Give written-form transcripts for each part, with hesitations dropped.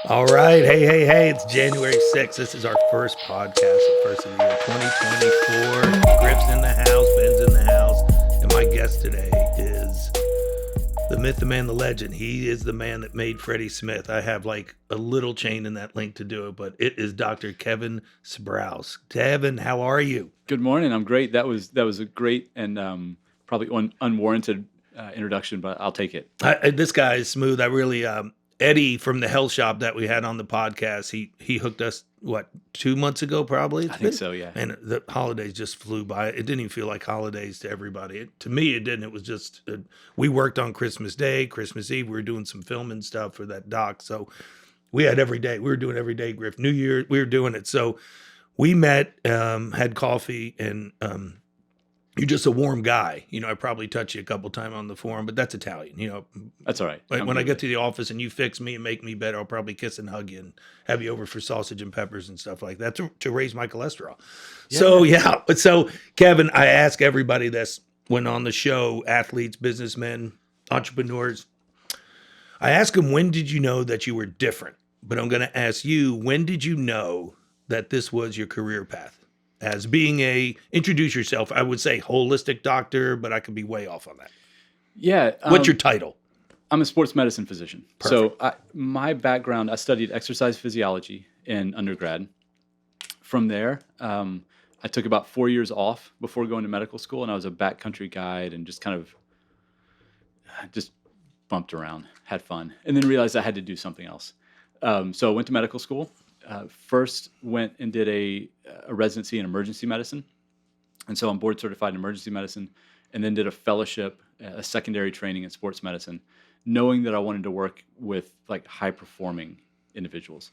All right. Hey. It's January 6th. This is our first podcast, the first of the year 2024. Griff's in the house, Ben's in the house. And my guest today is the myth, the man, the legend. He is the man that made Freddie Smith. I have like a little chain in that link to do it, but it is Dr. Kevin Sprouse. Kevin, how are you? Good morning. I'm great. That was a great and probably unwarranted introduction, but I'll take it. This guy is smooth. I really, Eddie from the Hell Shop that we had on the podcast, he hooked us, 2 months ago probably? I think so, yeah. And the holidays just flew by. It didn't even feel like holidays to everybody. To me, it didn't. It was just, we worked on Christmas Day, Christmas Eve. We were doing some filming stuff for that doc. So we had every day. We were doing every day, Griff. New Year, we were doing it. So we met, had coffee, and you're just a warm guy. I probably touch you a couple times on the forum, but that's Italian. That's all right. When I get to the office and you fix me and make me better, I'll probably kiss and hug you and have you over for sausage and peppers and stuff like that to raise my cholesterol. Yeah. So Kevin, I ask everybody this when on the show, athletes, businessmen, entrepreneurs. I ask them, when did you know that you were different? But I'm going to ask you, when did you know that this was your career path? As being introduce yourself, I would say holistic doctor, but I could be way off on that. Yeah. What's your title? I'm a sports medicine physician. Perfect. So my background, I studied exercise physiology in undergrad. From there, I took about 4 years off before going to medical school, and I was a backcountry guide and just kind of just bumped around, had fun, and then realized I had to do something else. So I went to medical school. First went and did a residency in emergency medicine. And so I'm board certified in emergency medicine, and then did a fellowship, a secondary training in sports medicine, knowing that I wanted to work with like high performing individuals.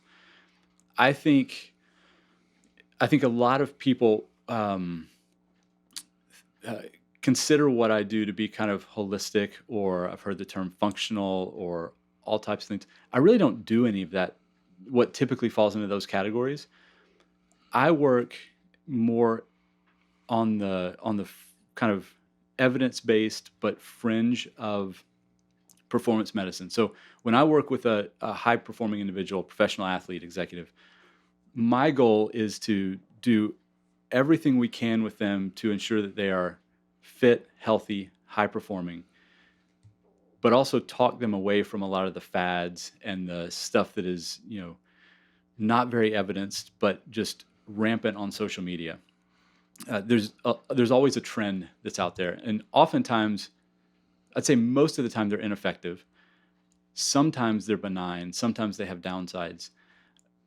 I think a lot of people consider what I do to be kind of holistic, or I've heard the term functional, or all types of things. I really don't do any of that, what typically falls into those categories. I work more on the kind of evidence-based but fringe of performance medicine. So when I work with a high-performing individual, professional athlete, executive, my goal is to do everything we can with them to ensure that they are fit, healthy, high-performing, but also talk them away from a lot of the fads and the stuff that is, not very evidenced, but just rampant on social media. There's always a trend that's out there, and oftentimes, I'd say most of the time, they're ineffective. Sometimes they're benign. Sometimes they have downsides,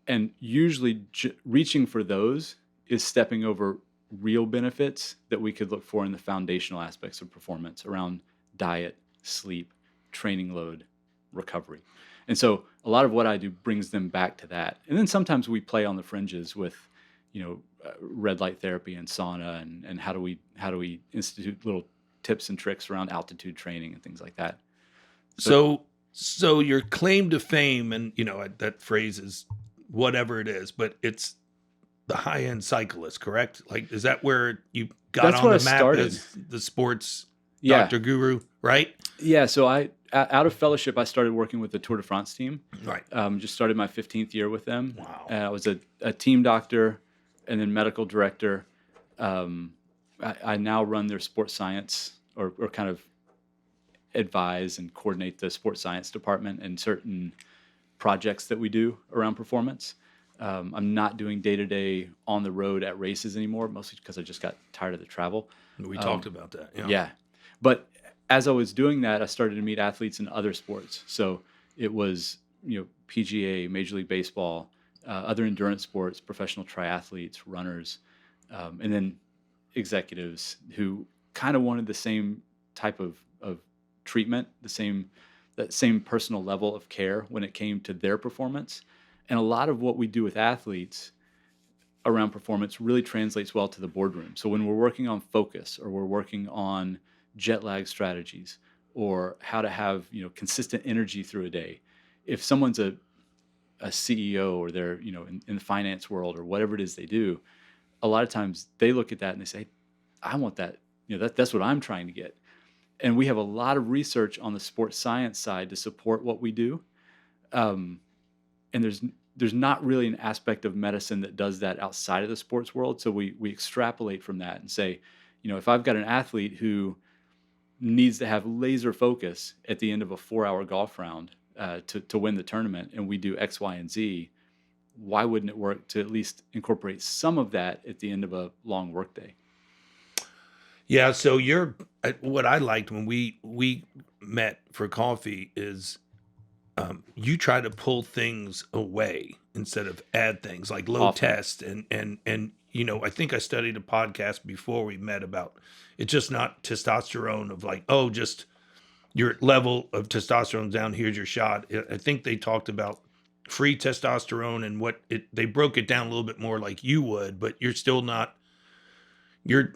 and usually reaching for those is stepping over real benefits that we could look for in the foundational aspects of performance around diet, sleep, training load, recovery. And so a lot of what I do brings them back to that. And then sometimes we play on the fringes with, red light therapy and sauna, and how do we institute little tips and tricks around altitude training and things like that. So your claim to fame, and that phrase is whatever it is, but it's the high-end cyclist, correct? Like, is that where you got That's on where the I map started. as the sports doctor guru, right? Yeah, so out of fellowship, I started working with the Tour de France team. Right. Just started my 15th year with them. Wow. I was a team doctor and then medical director. I now run their sports science, or kind of advise and coordinate the sports science department and certain projects that we do around performance. I'm not doing day-to-day on the road at races anymore, mostly because I just got tired of the travel. We talked about that. Yeah. But as I was doing that, I started to meet athletes in other sports. So it was, PGA, Major League Baseball, other endurance sports, professional triathletes, runners, and then executives who kind of wanted the same type of treatment, that same personal level of care when it came to their performance. And a lot of what we do with athletes around performance really translates well to the boardroom. So when we're working on focus, or we're working on jet lag strategies, or how to have consistent energy through a day, if someone's a CEO, or they're in the finance world, or whatever it is they do, a lot of times they look at that and they say, I want that. That's what I'm trying to get. And we have a lot of research on the sports science side to support what we do. And and there's not really an aspect of medicine that does that outside of the sports world. So we extrapolate from that and say, if I've got an athlete who needs to have laser focus at the end of a 4-hour golf round to win the tournament, and we do X, Y, and Z, why wouldn't it work to at least incorporate some of that at the end of a long workday? Yeah. So what I liked when we met for coffee is you try to pull things away instead of add things like low Often. test and I think I studied a podcast before we met about it's just not testosterone of like, oh, just your level of testosterone down, here's your shot. I think they talked about free testosterone and they broke it down a little bit more like you would, but you're still not you're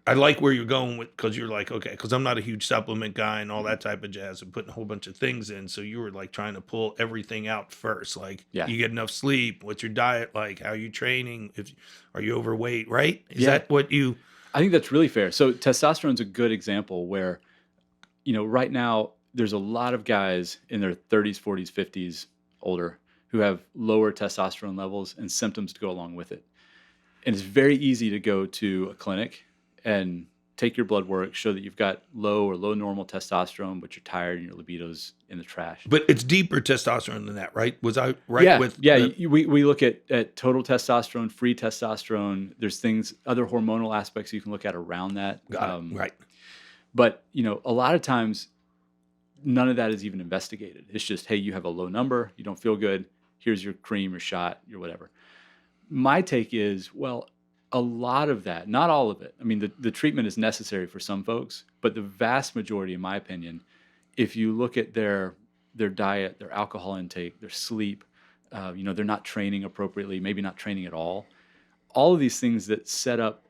I like where you're going with because you're like, okay, because I'm not a huge supplement guy and all that type of jazz and putting a whole bunch of things in. So you were like trying to pull everything out first. Like Yeah. you get enough sleep, what's your diet like, how you training, are you overweight, right? Is Yeah. that what you I think that's really fair. So testosterone's a good example where, right now there's a lot of guys in their 30s, 40s, 50s, older, who have lower testosterone levels and symptoms to go along with it. And it's very easy to go to a clinic and take your blood work, show that you've got low or low normal testosterone, but you're tired and your libido's in the trash. But it's deeper testosterone than that, right? Was I right Yeah, with yeah. We look at total testosterone, free testosterone. There's other hormonal aspects you can look at around that. Got it. Right. But, a lot of times none of that is even investigated. It's just, hey, you have a low number, you don't feel good, here's your cream, your shot, your whatever. My take is, well, a lot of that, not all of it. I mean, the treatment is necessary for some folks, but the vast majority, in my opinion, if you look at their diet, their alcohol intake, their sleep, they're not training appropriately, maybe not training at all of these things that set up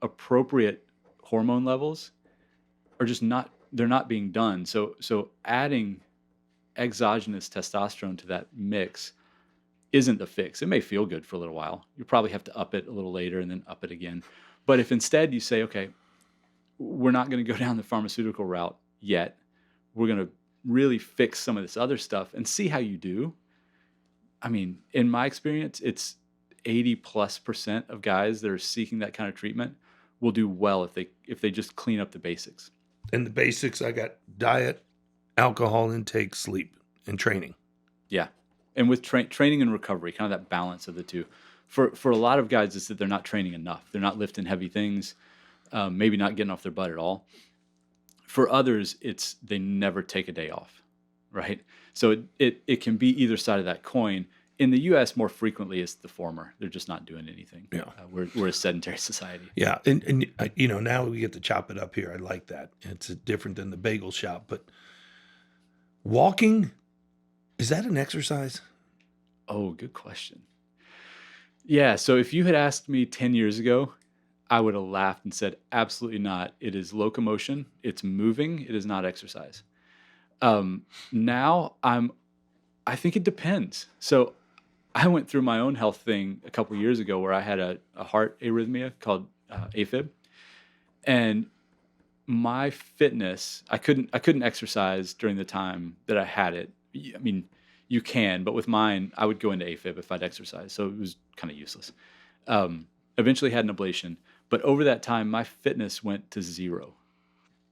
appropriate hormone levels are just they're not being done. So adding exogenous testosterone to that mix isn't the fix. It may feel good for a little while. You probably have to up it a little later and then up it again. But if instead you say, okay, we're not going to go down the pharmaceutical route yet, we're going to really fix some of this other stuff and see how you do. I mean, in my experience, it's 80+% of guys that are seeking that kind of treatment will do well if they just clean up the basics. And the basics, I got diet, alcohol intake, sleep, and training. Yeah. And with training and recovery, kind of that balance of the two. For a lot of guys, it's that they're not training enough. They're not lifting heavy things, maybe not getting off their butt at all. For others, it's they never take a day off, right? So it can be either side of that coin. In the U.S., more frequently, it's the former. They're just not doing anything. Yeah. We're a sedentary society. Yeah, and now we get to chop it up here. I like that. It's different than the bagel shop, but walking, is that an exercise? Oh, good question. Yeah, so if you had asked me 10 years ago, I would have laughed and said, absolutely not. It is locomotion. It's moving. It is not exercise. Now I think it depends. So I went through my own health thing a couple years ago where I had a heart arrhythmia called AFib, and my fitness, I couldn't exercise during the time that I had it. I mean, you can, but with mine, I would go into AFib if I'd exercise, so it was kind of useless. Eventually had an ablation, but over that time, my fitness went to zero.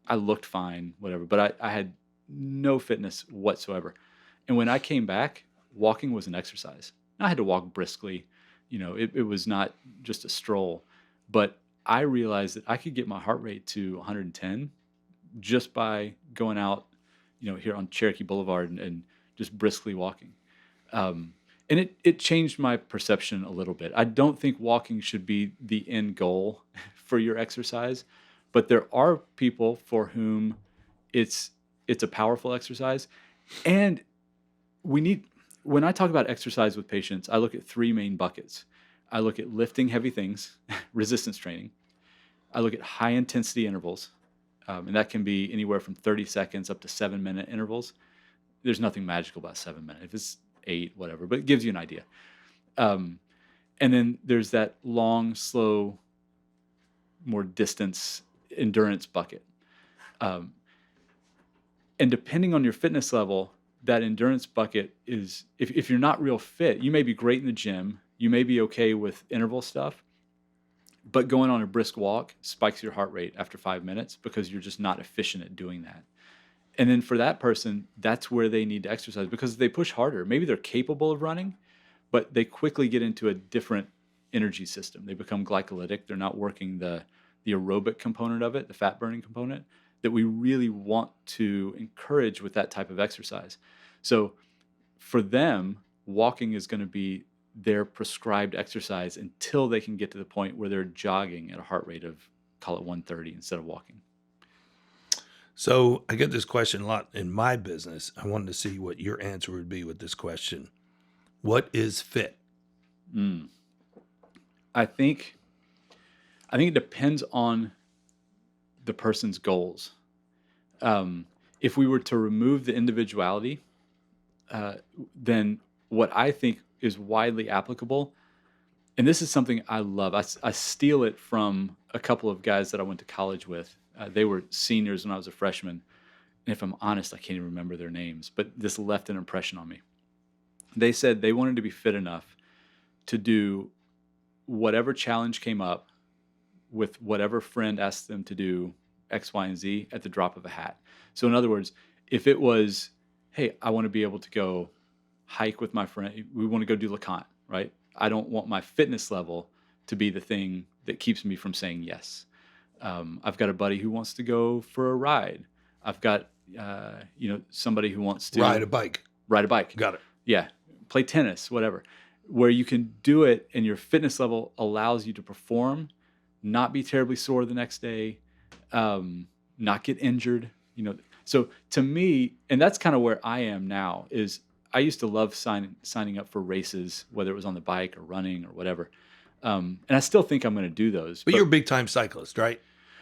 I looked fine, whatever, but I had no fitness whatsoever. And when I came back, walking was an exercise. I had to walk briskly. It was not just a stroll, but I realized that I could get my heart rate to 110 just by going out, here on Cherokee Boulevard and just briskly walking. And it changed my perception a little bit. I don't think walking should be the end goal for your exercise, but there are people for whom it's a powerful exercise. And when I talk about exercise with patients, I look at three main buckets. I look at lifting heavy things, resistance training. I look at high intensity intervals, and that can be anywhere from 30 seconds up to 7-minute intervals. There's nothing magical about 7 minutes. If it's 8, whatever, but it gives you an idea. And then there's that long, slow, more distance endurance bucket. And depending on your fitness level, that endurance bucket is, if you're not real fit, you may be great in the gym, you may be okay with interval stuff, but going on a brisk walk spikes your heart rate after 5 minutes because you're just not efficient at doing that. And then for that person, that's where they need to exercise because they push harder. Maybe they're capable of running, but they quickly get into a different energy system. They become glycolytic. They're not working the aerobic component of it, the fat burning component that we really want to encourage with that type of exercise. So for them, walking is going to be their prescribed exercise until they can get to the point where they're jogging at a heart rate of, call it 130 instead of walking. So I get this question a lot in my business. I wanted to see what your answer would be with this question. What is fit? I think it depends on the person's goals. If we were to remove the individuality, then what I think is widely applicable, and this is something I love. I steal it from a couple of guys that I went to college with. They were seniors when I was a freshman. And if I'm honest, I can't even remember their names, but this left an impression on me. They said they wanted to be fit enough to do whatever challenge came up with whatever friend asked them to do X, Y, and Z at the drop of a hat. So in other words, if it was, hey, I want to be able to go hike with my friend, we want to go do LeConte, right? I don't want my fitness level to be the thing that keeps me from saying yes. I've got a buddy who wants to go for a ride. I've got, somebody who wants to Ride a bike. Got it. Yeah. Play tennis, whatever, where you can do it and your fitness level allows you to perform, not be terribly sore the next day, not get injured, So to me, and that's kind of where I am now, is I used to love signing up for races, whether it was on the bike or running or whatever. And I still think I'm going to do those. But you're a big time cyclist, right?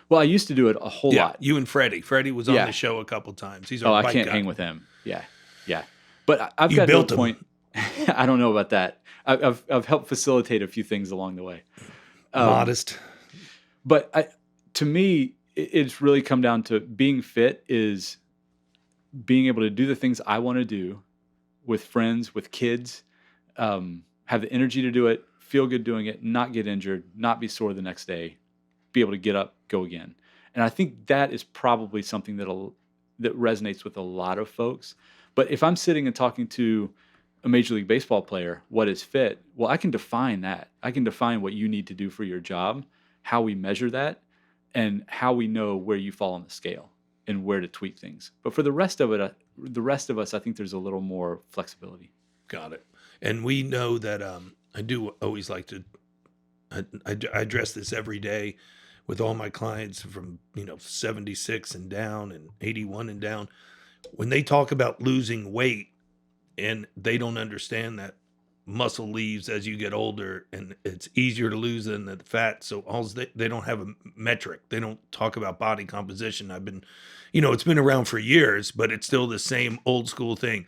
Well, I used to do it a whole lot. You and Freddie. Freddie was on the show a couple times. He's our bike I can't guy. hang with him. Yeah. But I've You got built to a him. point. I don't know about that. I've helped facilitate a few things along the way. Modest. But to me, it's really come down to being fit is being able to do the things I want to do with friends, with kids, have the energy to do it, feel good doing it, not get injured, not be sore the next day, be able to get up, go again. And I think that is probably something that resonates with a lot of folks. But if I'm sitting and talking to a Major League Baseball player, what is fit? Well, I can define that. I can define what you need to do for your job, how we measure that, and how we know where you fall on the scale and where to tweak things. But for the rest of us, I think there's a little more flexibility. Got it. And we know that I do always like to, I address this every day with all my clients from, 76 and down and 81 and down. When they talk about losing weight and they don't understand that muscle leaves as you get older and it's easier to lose than the fat. So they don't have a metric. They don't talk about body composition. I've been, it's been around for years, but it's still the same old school thing.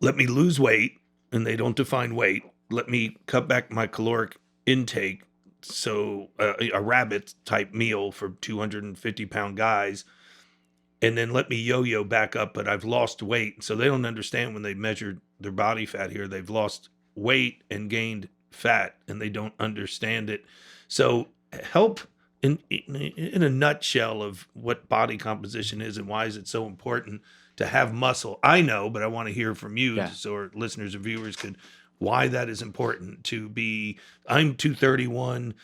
Let me lose weight, and they don't define weight. Let me cut back my caloric intake. So a rabbit type meal for 250-pound guys, and then let me yo-yo back up, but I've lost weight. So they don't understand when they measured their body fat here, they've lost weight and gained fat, and they don't understand it. So help in a nutshell of what body composition is and why is it so important to have muscle. I know, but I want to hear from you so our listeners and viewers could, why that is important to be. I'm 231,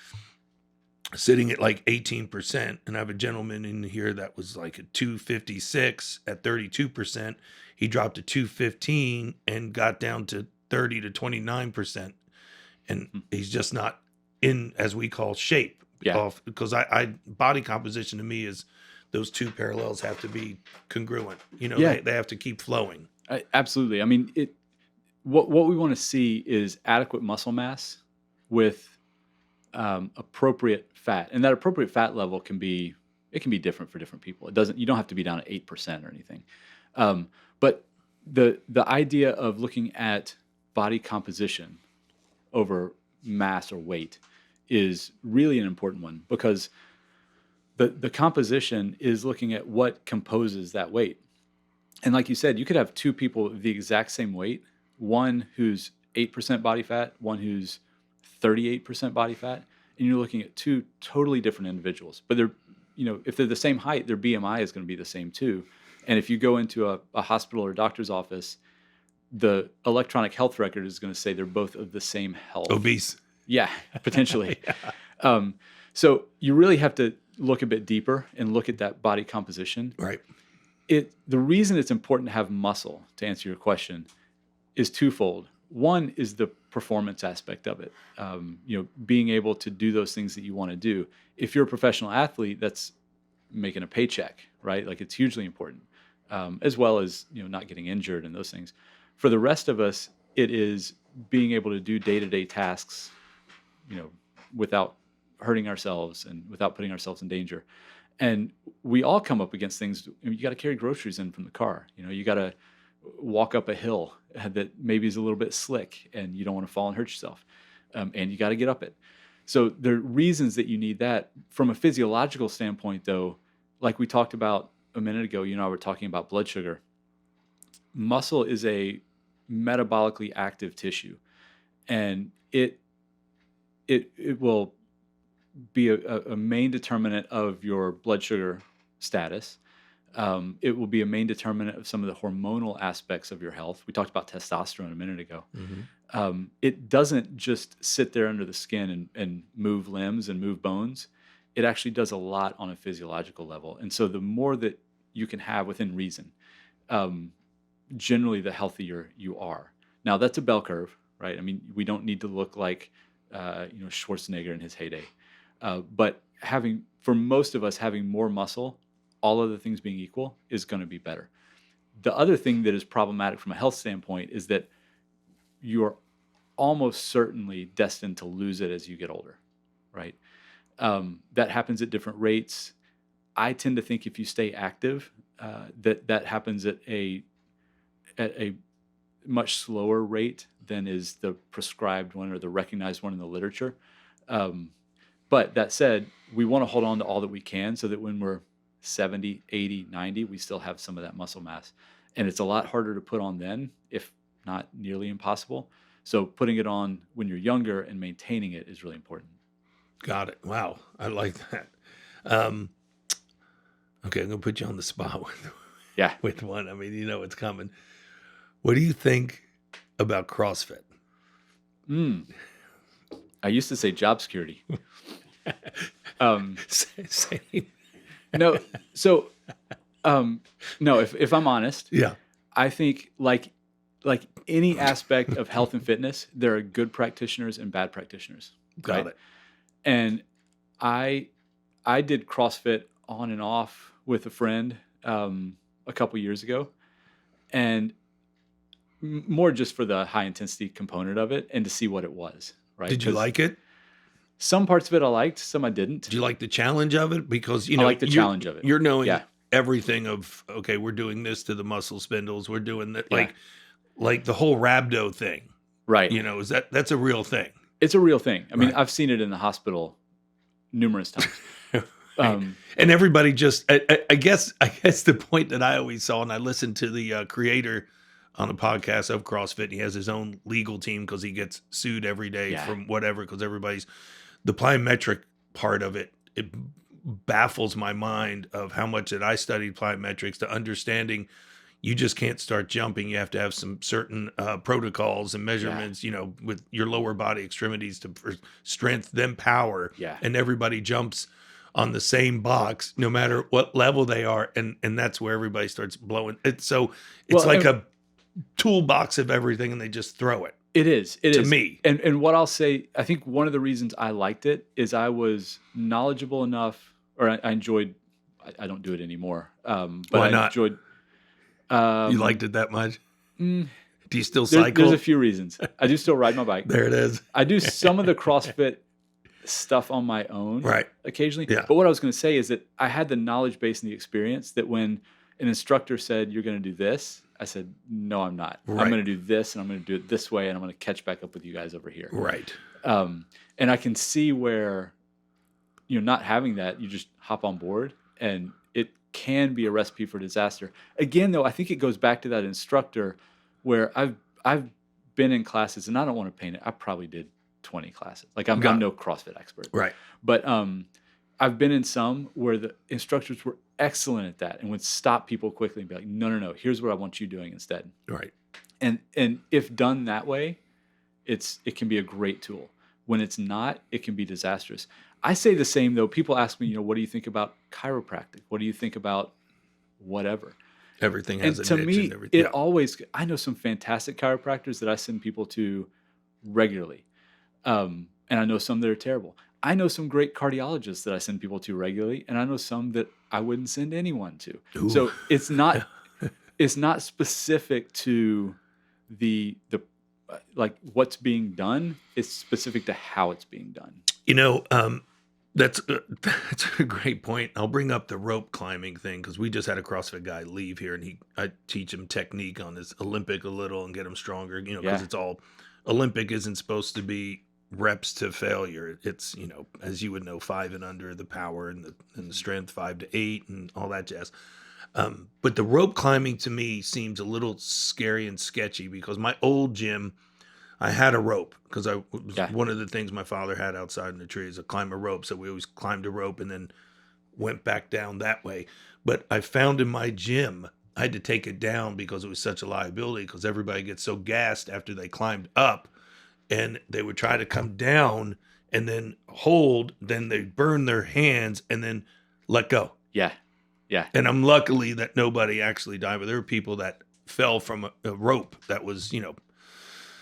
sitting at like 18%, and I have a gentleman in here that was like a 256 at 32%. He dropped to 215 and got down to 30 to 29%, and he's just not in, as we call, shape. Because I body composition to me is those two parallels have to be congruent. They have to keep flowing. Absolutely. I mean, what we want to see is adequate muscle mass with appropriate fat, and that appropriate fat level can be different for different people. You don't have to be down at 8% or anything. But the idea of looking at body composition over mass or weight is really an important one, because the composition is looking at what composes that weight. And like you said, you could have two people the exact same weight, one who's 8% body fat, one who's 38% body fat, and you're looking at two totally different individuals. But they're, if they're the same height, their BMI is going to be the same too. And if you go into a hospital or doctor's office, the electronic health record is going to say they're both of the same health. Obese. Yeah, potentially. Yeah. So you really have to look a bit deeper and look at that body composition. Right. The reason it's important to have muscle, to answer your question, is twofold. One is the performance aspect of it. Being able to do those things that you want to do. If you're a professional athlete, that's making a paycheck, right? Like it's hugely important, as well as not getting injured and those things. For the rest of us, it is being able to do day-to-day tasks, without hurting ourselves and without putting ourselves in danger. And we all come up against things. You got to carry groceries in from the car. You got to walk up a hill that maybe is a little bit slick and you don't want to fall and hurt yourself. And you got to get up it. So there are reasons that you need that. From a physiological standpoint, though, like we talked about a minute ago, you and I were talking about blood sugar. Muscle is a metabolically active tissue, and it will be a main determinant of your blood sugar status. It will be a main determinant of some of the hormonal aspects of your health. We talked about testosterone a minute ago. Mm-hmm. It doesn't just sit there under the skin and move limbs and move bones. It actually does a lot on a physiological level. And so the more that you can have within reason, generally the healthier you are. Now that's a bell curve, right? I mean, we don't need to look like Schwarzenegger in his heyday. But for most of us, having more muscle, all other things being equal, is going to be better. The other thing that is problematic from a health standpoint is that you're almost certainly destined to lose it as you get older, right? That happens at different rates. I tend to think if you stay active, that happens at a much slower rate than is the prescribed one or the recognized one in the literature. But that said, we want to hold on to all that we can so that when we're 70, 80, 90, we still have some of that muscle mass. And it's a lot harder to put on then, if not nearly impossible. So putting it on when you're younger and maintaining it is really important. Got it. Wow. I like that. Okay, I'm going to put you on the spot with one. I mean, it's coming. What do you think about CrossFit? I used to say job security. Same. No. So, no, if I'm honest, yeah, I think like any aspect of health and fitness, there are good practitioners and bad practitioners. Got it. And I did CrossFit on and off with a friend a couple years ago, and more just for the high intensity component of it and to see what it was. Right? Did you like it? Some parts of it I liked, some I didn't. Did you like the challenge of it? Because I like the challenge of it. You're knowing everything of, okay, we're doing this to the muscle spindles, we're doing that, like the whole rhabdo thing, right? That's a real thing. It's a real thing. I mean, I've seen it in the hospital numerous times. And everybody just, I guess the point that I always saw, and I listened to the creator on a podcast of CrossFit, and he has his own legal team because he gets sued every day from whatever, because the plyometric part of it baffles my mind of how much that I studied plyometrics to understanding you just can't start jumping. You have to have some certain protocols and measurements, with your lower body extremities for strength, then power. Yeah. And everybody jumps on the same box, no matter what level they are. And that's where everybody starts blowing. It's like a toolbox of everything, and they just throw it. It is. To me. And what I'll say, I think one of the reasons I liked it is I was knowledgeable enough, or I enjoyed, I don't do it anymore. But Why not? I enjoyed. You liked it that much? Do you still cycle? There's a few reasons. I do still ride my bike. There it is. I do some of the CrossFit stuff on my own occasionally. Yeah. But what I was going to say is that I had the knowledge base and the experience that when an instructor said, you're going to do this, I said, no, I'm not. Right. I'm going to do this, and I'm going to do it this way, and I'm going to catch back up with you guys over here. Right. And I can see where, not having that, you just hop on board, and can be a recipe for disaster. Again, though, I think it goes back to that instructor where I've been in classes, and I don't want to paint it. I probably did 20 classes. Like I'm no CrossFit expert, Right. but I've been in some where the instructors were excellent at that and would stop people quickly and be like, no, here's what I want you doing instead. Right. And if done that way, it can be a great tool. When it's not, it can be disastrous. I say the same though. People ask me, what do you think about chiropractic? What do you think about whatever? Everything has And a to niche me, and everything. I know some fantastic chiropractors that I send people to regularly. And I know some that are terrible. I know some great cardiologists that I send people to regularly, and I know some that I wouldn't send anyone to. Ooh. So it's not specific to the like what's being done. It's specific to how it's being done. That's a great point. I'll bring up the rope climbing thing because we just had a CrossFit guy leave here, and I teach him technique on his Olympic a little and get him stronger. Because it's all Olympic isn't supposed to be reps to failure. It's as you would know, 5 and under, the power and the strength 5 to 8 and all that jazz. But the rope climbing to me seems a little scary and sketchy because my old gym, I had a rope because one of the things my father had outside in the tree is a climb a rope. So we always climbed a rope and then went back down that way. But I found in my gym, I had to take it down because it was such a liability because everybody gets so gassed after they climbed up and they would try to come down and then hold, then they burn their hands and then let go. Yeah. Yeah. And I'm luckily that nobody actually died, but there were people that fell from a rope that was,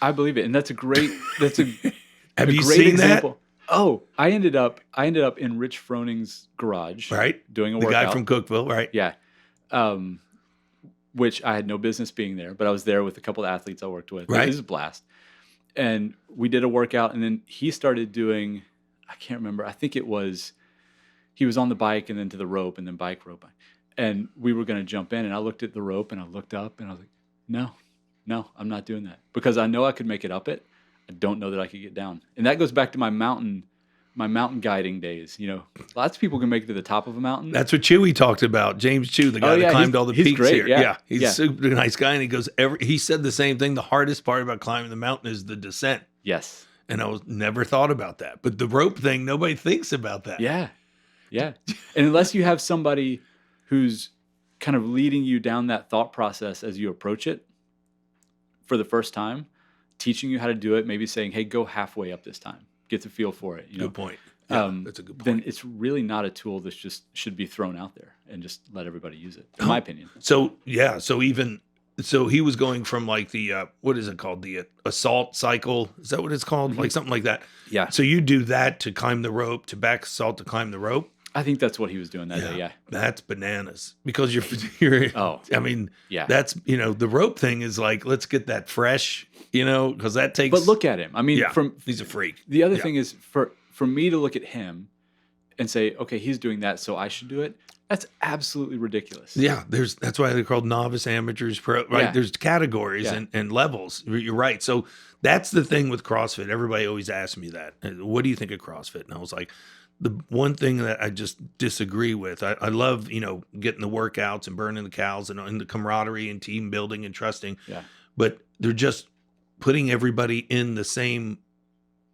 I believe it. And that's a Have you great seen example. Oh, I ended up in Rich Froning's garage, right? Doing a the workout. guy from Cookville, right? Yeah. Which I had no business being there, but I was there with a couple of athletes I worked with. Right. It was a blast. And we did a workout, and then he started doing, I can't remember. I think he was on the bike and then to the rope and then bike rope. And we were going to jump in, and I looked at the rope and I looked up and I was like, no, I'm not doing that because I know I could make it up it. I don't know that I could get down. And that goes back to my mountain guiding days. Lots of people can make it to the top of a mountain. That's what Chewy talked about. James Chew, the guy that climbed all the he's peaks great, here. yeah. He's a super nice guy. And he goes, he said the same thing. The hardest part about climbing the mountain is the descent. Yes. And I never thought about that. But the rope thing, nobody thinks about that. Yeah. Yeah. And unless you have somebody who's kind of leading you down that thought process as you approach it for the first time, teaching you how to do it, maybe saying, hey, go halfway up this time. Get the feel for it. Good point. Yeah, that's a good point. Then it's really not a tool that just should be thrown out there and just let everybody use it, in my opinion. So he was going from like the, what is it called? The assault cycle. Is that what it's called? Mm-hmm. Like something like that. Yeah. So you do that to climb the rope, to back assault to climb the rope. I think that's what he was doing that day. Yeah. That's bananas because you're I mean, yeah. That's, the rope thing is like, let's get that fresh, because that takes. But look at him. I mean, he's a freak. The other thing is for me to look at him and say, okay, he's doing that, so I should do it. That's absolutely ridiculous. Yeah. That's why they're called novice, amateurs, pro, right? Yeah. There's categories and levels. You're right. So that's the thing with CrossFit. Everybody always asks me that. What do you think of CrossFit? And I was like, the one thing that I just disagree with, I love, getting the workouts and burning the cows and the camaraderie and team building and trusting. Yeah. But they're just putting everybody in the same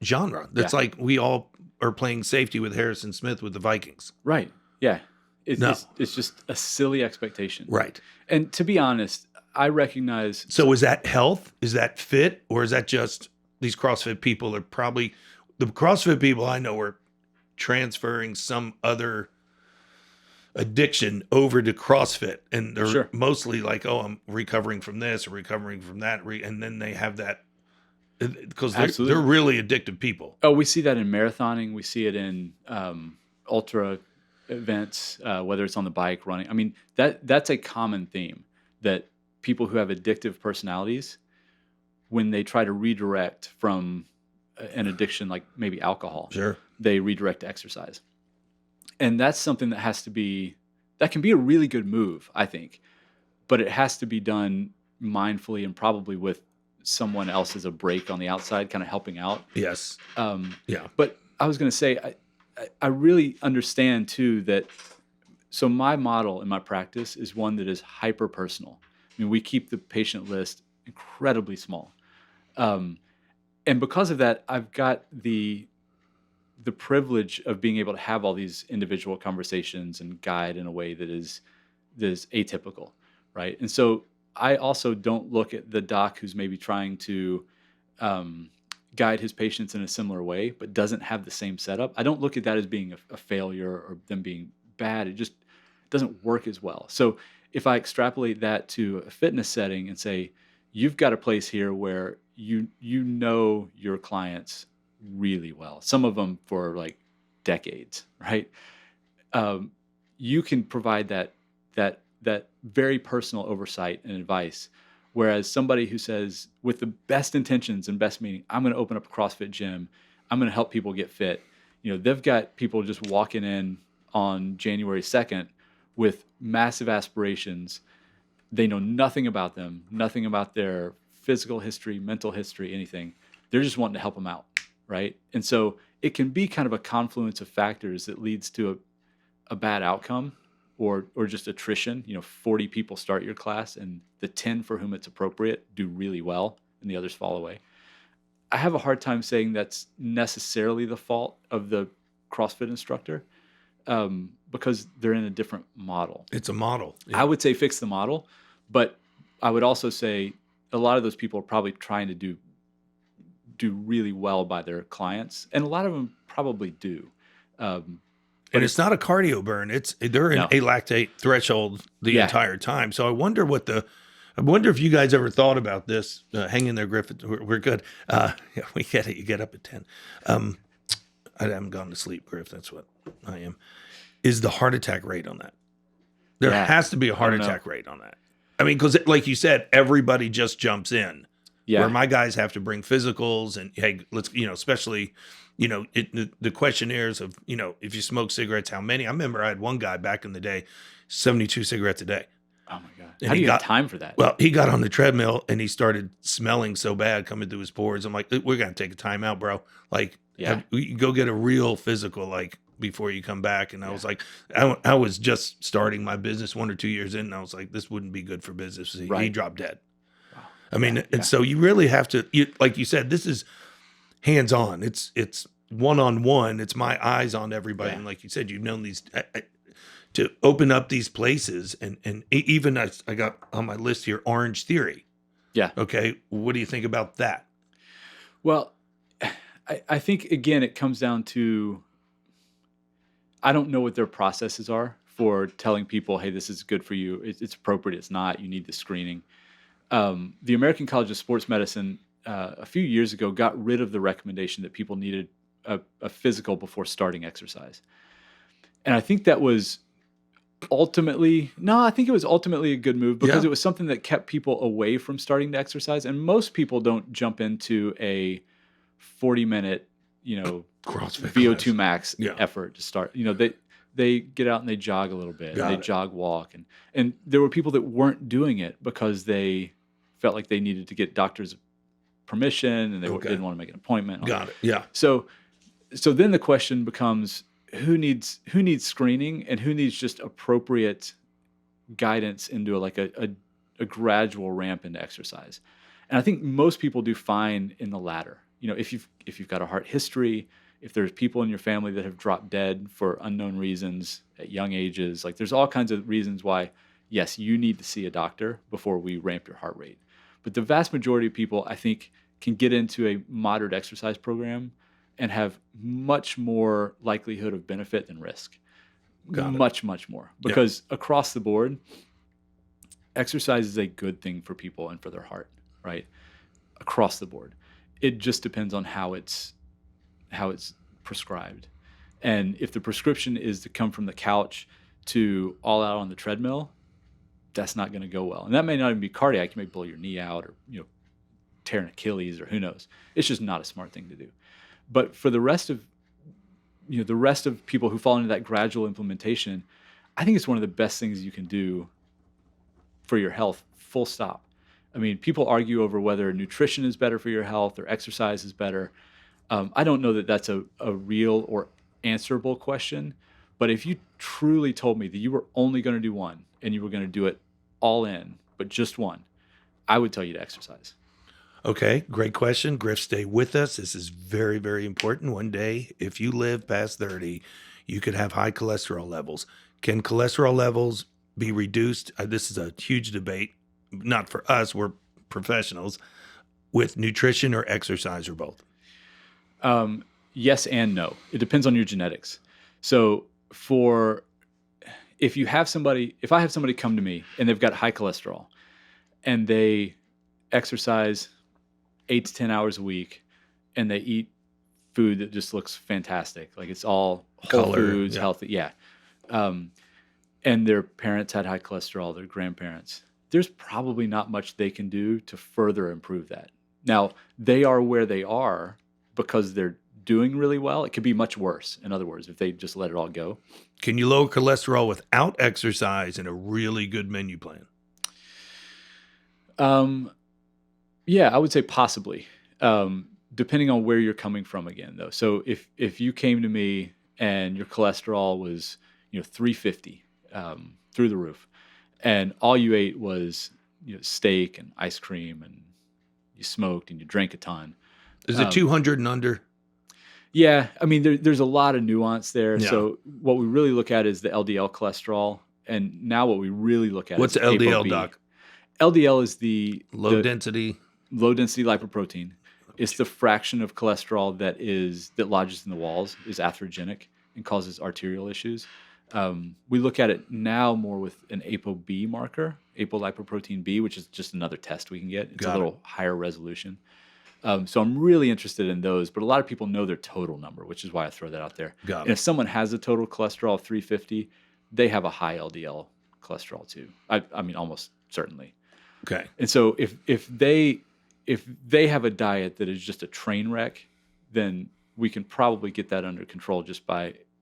genre. That's like we all are playing safety with Harrison Smith with the Vikings. Right. Yeah. It's just a silly expectation. Right. And to be honest, I recognize. So is that health? Is that fit? Or is that just these CrossFit people are probably, the CrossFit people I know are transferring some other addiction over to CrossFit, and they're mostly like, oh, I'm recovering from this or recovering from that, and then they have that because they're really addictive people. Oh, we see that in marathoning. We see it in ultra events, whether it's on the bike, running. I mean, that's a common theme that people who have addictive personalities, when they try to redirect from an addiction like maybe alcohol, they redirect to exercise. And that's something that can be a really good move, I think, but it has to be done mindfully and probably with someone else as a break on the outside, kind of helping out. Yes. But I was going to say, I really understand too that So my model in my practice is one that is hyper personal. I mean, we keep the patient list incredibly small. Um, and because of that, I've got the privilege of being able to have all these individual conversations and guide in a way that is atypical, right? And so I also don't look at the doc who's maybe trying to um, guide his patients in a similar way, but doesn't have the same setup. I don't look at that as being a failure or them being bad. It just doesn't work as well. So if I extrapolate that to a fitness setting and say, you've got a place here where you know your clients really well, some of them for like decades, right? Um, you can provide that very personal oversight and advice. Whereas somebody who says, with the best intentions and best meaning, I'm going to open up a CrossFit gym, I'm going to help people get fit. They've got people just walking in on January 2nd with massive aspirations. They know nothing about them, nothing about their physical history, mental history, anything. They're just wanting to help them out, right? And so it can be kind of a confluence of factors that leads to a bad outcome or just attrition. 40 people start your class and the 10 for whom it's appropriate do really well and the others fall away. I have a hard time saying that's necessarily the fault of the CrossFit instructor because they're in a different model. It's a model. I would say fix the model, but I would also say a lot of those people are probably trying to do really well by their clients, and a lot of them probably do. And it's not a cardio burn. They're in a lactate threshold the entire time. So I wonder if you guys ever thought about this. Hang in there, Griffith. We're good. We get it. You get up at 10. I haven't gone to sleep, Griff. That's what I am. Is the heart attack rate on that? There has to be a heart attack rate on that. I mean, because like you said, everybody just jumps in. Yeah. Where my guys have to bring physicals and, hey, let's, especially, the questionnaires of, if you smoke cigarettes, how many? I remember I had one guy back in the day, 72 cigarettes a day. Oh my God. And how do you have time for that? Well, he got on the treadmill and he started smelling so bad coming through his pores. I'm like, we're going to take a time out, bro. Like, go get a real physical, like, before you come back. And I was like, I was just starting my business 1 or 2 years in. And I was like, this wouldn't be good for business. He dropped dead. Wow. I mean, and so you really have to, like you said, this is hands-on. It's one-on-one. It's my eyes on everybody. Yeah. And like you said, you've known these to open up these places. And even I got on my list here, Orange Theory. Yeah. Okay. What do you think about that? Well, I think, again, it comes down to, I don't know what their processes are for telling people, hey, this is good for you. It's appropriate. It's not. You need the screening. The American College of Sports Medicine a few years ago got rid of the recommendation that people needed a physical before starting exercise. And I think that was ultimately a good move because it was something that kept people away from starting to exercise. And most people don't jump into a 40-minute, CrossFit VO2 class. Max effort to start. They get out and they jog a little bit, and they jog walk. And there were people that weren't doing it because they felt like they needed to get doctor's permission and they didn't want to make an appointment. Got it. Yeah. So then the question becomes, who needs screening and who needs just appropriate guidance into a gradual ramp into exercise? And I think most people do fine in the latter. If you've got a heart history, if there's people in your family that have dropped dead for unknown reasons at young ages, like there's all kinds of reasons why, yes, you need to see a doctor before we ramp your heart rate. But the vast majority of people, I think, can get into a moderate exercise program and have much more likelihood of benefit than risk. Much more. Because across the board, exercise is a good thing for people and for their heart, right? Across the board. It just depends on how it's prescribed. And if the prescription is to come from the couch to all out on the treadmill, that's not going to go well. And that may not even be cardiac. You may blow your knee out or, tear an Achilles or who knows. It's just not a smart thing to do. But for the rest of people who fall into that gradual implementation, I think it's one of the best things you can do for your health, full stop. I mean, people argue over whether nutrition is better for your health or exercise is better. I don't know that that's a real or answerable question, But if you truly told me that you were only going to do one and you were going to do it all in, but just one, I would tell you to exercise. Okay, great question. Griff, stay with us. This is very, very important. One day, if you live past 30, you could have high cholesterol levels. Can cholesterol levels be reduced? This is a huge debate, not for us, we're professionals, with nutrition or exercise or both. Yes and no. It depends on your genetics. So if I have somebody come to me and they've got high cholesterol and they exercise 8 to 10 hours a week and they eat food that just looks fantastic, like it's all whole foods, healthy, and their parents had high cholesterol, their grandparents, there's probably not much they can do to further improve that. Now, they are where they are because they're doing really well. It could be much worse, in other words, if they just let it all go. Can you lower cholesterol without exercise and a really good menu plan? Yeah, I would say possibly, depending on where you're coming from again, though. So if you came to me and your cholesterol was 350 through the roof, and all you ate was steak and ice cream, and you smoked and you drank a ton. Is it 200 and under? Yeah, I mean there's a lot of nuance there. Yeah. So what we really look at is the LDL cholesterol, and now what we really look at What's is LDL, ApoB. Doc? LDL is the Low density lipoprotein. It's the fraction of cholesterol that lodges in the walls, is atherogenic, and causes arterial issues. We look at it now more with an ApoB marker, apolipoprotein B, which is just another test we can get. It's a little higher resolution. So I'm really interested in those, but a lot of people know their total number, which is why I throw that out there. And if someone has a total cholesterol of 350, they have a high LDL cholesterol too. I mean, almost certainly. Okay. And so if they have a diet that is just a train wreck, then we can probably get that under control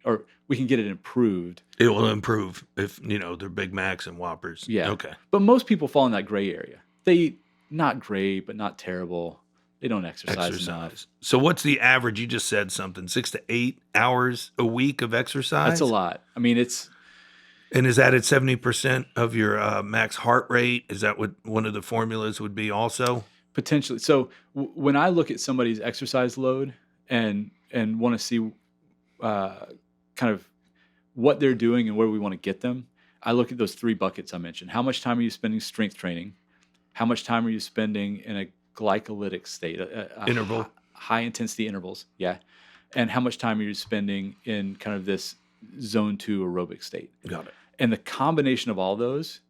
or we can get it improved. It will improve if, they're Big Macs and Whoppers. Yeah. Okay. But most people fall in that gray area. They eat not great, but not terrible. They don't exercise enough. So what's the average? You just said something, 6 to 8 hours a week of exercise? That's a lot. I mean, And is that at 70% of your max heart rate? Is that what one of the formulas would be also? Potentially. So when I look at somebody's exercise load and want to see kind of what they're doing and where we want to get them, I look at those 3 buckets I mentioned. How much time are you spending strength training? How much time are you spending in a glycolytic state, Interval, high intensity intervals? Yeah. And how much time are you spending in kind of this zone 2 aerobic state? Got it. And the combination of all those,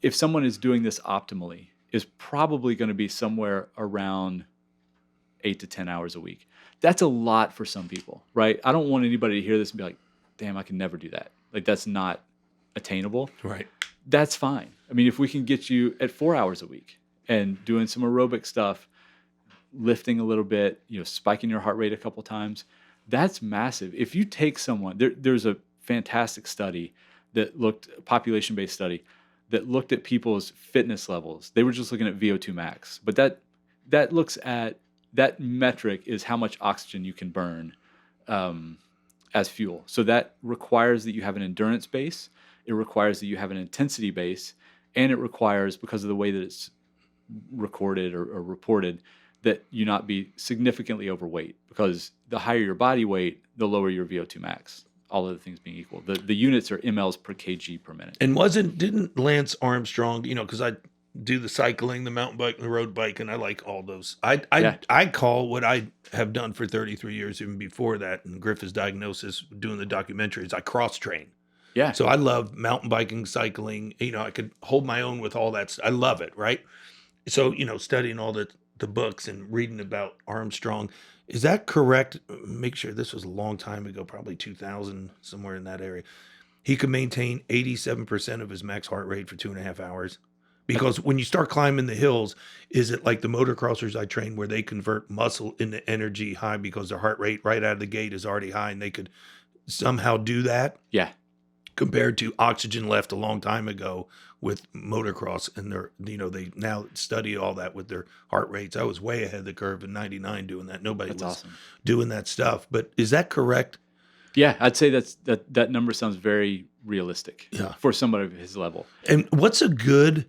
if someone is doing this optimally, is probably going to be somewhere around 8 to 10 hours a week. That's a lot for some people, right? I don't want anybody to hear this and be like, damn, I can never do that. Like, that's not attainable. Right. That's fine. I mean, if we can get you at 4 hours a week and doing some aerobic stuff, lifting a little bit, spiking your heart rate a couple times, that's massive. If you take someone, there's a fantastic study population-based study that looked at people's fitness levels. They were just looking at VO2 max, but that looks at, that metric is how much oxygen you can burn as fuel. So that requires that you have an endurance base, it requires that you have an intensity base, and it requires, because of the way that it's recorded or reported, that you not be significantly overweight, because the higher your body weight, the lower your VO2 max, all other things being equal. The units are mLs per kg per minute. And didn't Lance Armstrong, because I do the cycling, the mountain bike, and the road bike, and I like all those. I call what I have done for 33 years, even before that, and Griffith's diagnosis, doing the documentaries, I cross train. Yeah. So I love mountain biking, cycling. I could hold my own with all that. I love it, right? So, studying all the books and reading about Armstrong. Is that correct? Make sure, this was a long time ago, probably 2000, somewhere in that area. He could maintain 87% of his max heart rate for 2.5 hours. Because when you start climbing the hills, is it like the motocrossers I train where they convert muscle into energy high because their heart rate right out of the gate is already high and they could somehow do that? Yeah. Compared to oxygen left a long time ago with motocross, and they now study all that with their heart rates. I was way ahead of the curve in '99 doing that. Nobody was awesome. doing that stuff. But is that correct? Yeah, I'd say that number sounds very realistic Yeah. for somebody of his level. And what's a good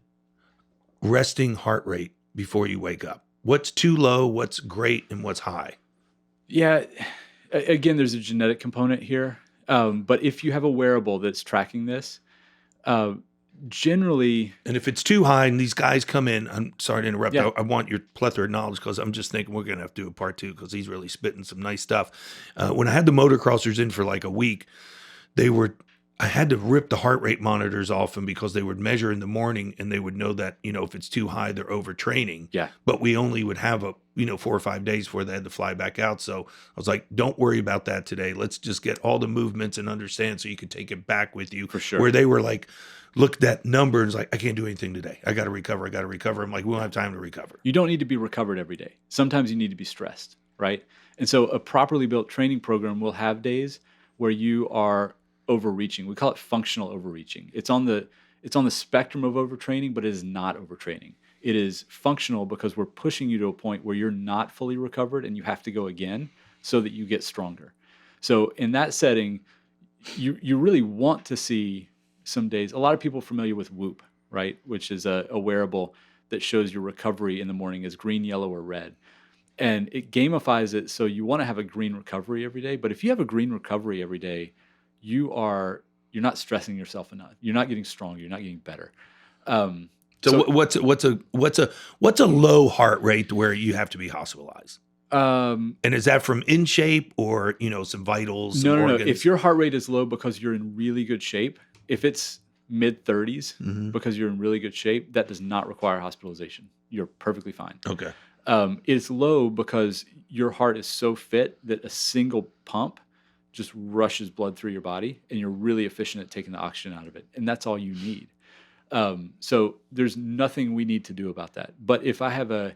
resting heart rate before you wake up? What's too low? What's great? And what's high? Yeah, again, there's a genetic component here. But if you have a wearable that's tracking this, uh, generally, And if it's too high and these guys come in, I'm sorry to interrupt. Yeah. I want your plethora of knowledge because I'm just thinking we're going to have to do a part 2 because he's really spitting some nice stuff. When I had the motocrossers in for like a week, I had to rip the heart rate monitors off them because they would measure in the morning and they would know that, if it's too high, they're overtraining. Yeah. But we only would have 4 or 5 days before they had to fly back out. So I was like, don't worry about that today. Let's just get all the movements and understand so you can take it back with you. For sure. Where they were like, looked at that number and was like, I can't do anything today. I got to recover. I'm like, we don't have time to recover. You don't need to be recovered every day. Sometimes you need to be stressed, right? And so a properly built training program will have days where you are overreaching. We call it functional overreaching. It's on the spectrum of overtraining, but it is not overtraining. It is functional because we're pushing you to a point where you're not fully recovered and you have to go again so that you get stronger. So in that setting, you really want to see some days. A lot of people are familiar with Whoop, right? Which is a wearable that shows your recovery in the morning as green, yellow, or red. And it gamifies it so you want to have a green recovery every day. But if you have a green recovery every day, you're not stressing yourself enough. You're not getting stronger. You're not getting better. So what's a low heart rate where you have to be hospitalized? And is that from in shape or some vitals? No. If your heart rate is low because you're in really good shape, if it's mid 30s because you're in really good shape, that does not require hospitalization. You're perfectly fine. Okay. It's low because your heart is so fit that a single pump just rushes blood through your body and you're really efficient at taking the oxygen out of it. And that's all you need. So there's nothing we need to do about that. But if I have a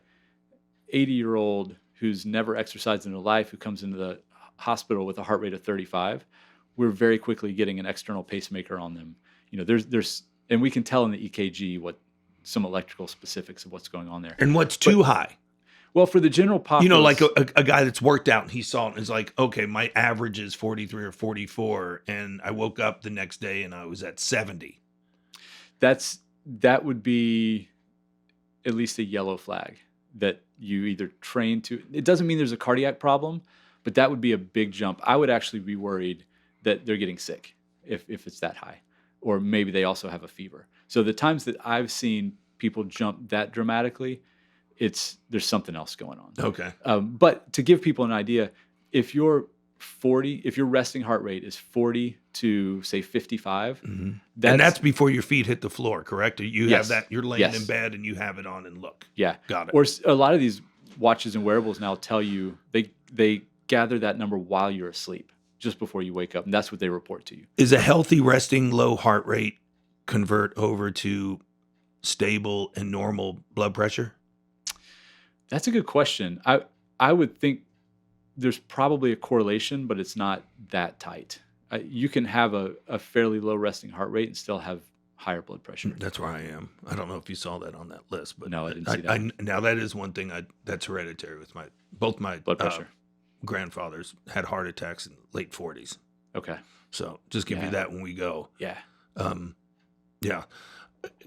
80-year-old who's never exercised in their life, who comes into the hospital with a heart rate of 35, we're very quickly getting an external pacemaker on them. And we can tell in the EKG what some electrical specifics of what's going on there. And what's too high? Well, for the general populace, like a guy that's worked out and he saw it and is like, okay, my average is 43 or 44, and I woke up the next day and I was at 70. That would be at least a yellow flag that you either train to. It doesn't mean there's a cardiac problem, but that would be a big jump. I would actually be worried that they're getting sick if it's that high, or maybe they also have a fever. So the times that I've seen people jump that dramatically, there's something else going on. Okay. But to give people an idea, if your resting heart rate is 40 to say 55, that's before your feet hit the floor, correct? You have Yes. that, you're laying Yes. in bed and you have it on and look. Yeah. Got it. Or a lot of these watches and wearables now tell you they gather that number while you're asleep, just before you wake up, and that's what they report to you. Is a healthy resting low heart rate convert over to stable and normal blood pressure? That's a good question. I would think there's probably a correlation, but it's not that tight. You can have a fairly low resting heart rate and still have higher blood pressure. That's where I am. I don't know if you saw that on that list, but No, I didn't see that. Now that is one thing that's hereditary with both my Blood pressure. Grandfathers had heart attacks in late 40s. Okay. So just give you that when we go. Yeah. Yeah.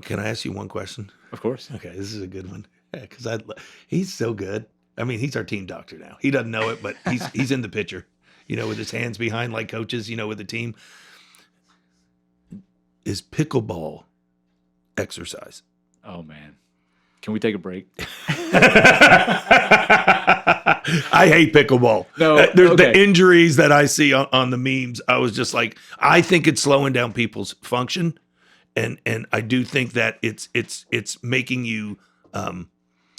Can I ask you one question? Of course. Okay, this is a good one. Yeah, because he's so good. I mean, he's our team doctor now. He doesn't know it, but he's in the picture, with his hands behind like coaches, with the team. Is pickleball exercise? Oh, man. Can we take a break? I hate pickleball. No, there's okay. the injuries that I see on the memes. I was just like, I think it's slowing down people's function, and I do think that it's making you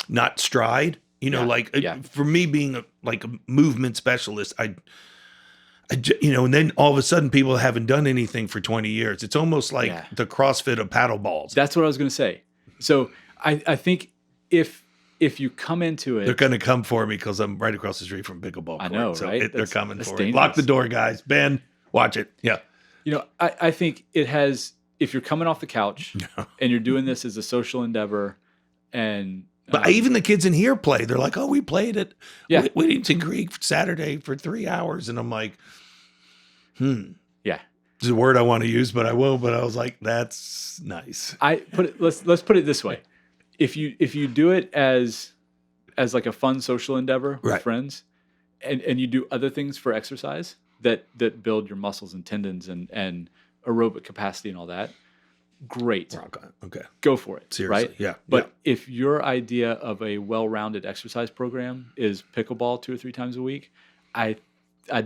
not stride. For me being a movement specialist, and then all of a sudden people haven't done anything for 20 years. It's almost like the CrossFit of paddle balls. That's what I was going to say. So I think if you come into it, they're going to come for me because I'm right across the street from pickleball court. I know, so right? They're coming for dangerous. me. Lock the door, guys. Ben, watch it. Yeah. I think it has, if you're coming off the couch and you're doing this as a social endeavor, and but even the kids in here play. They're like, oh, we played it. Yeah. We didn't Greek Saturday for 3 hours. And I'm like, Yeah. It's a word I want to use, but I won't. But I was like, that's nice. Let's put it this way. If you do it as like a fun social endeavor with Right. friends, and you do other things for exercise that build your muscles and tendons and aerobic capacity and all that, great. Rock on. Okay. Go for it. Seriously. Right? Yeah. But if your idea of a well-rounded exercise program is pickleball 2 or 3 times a week, I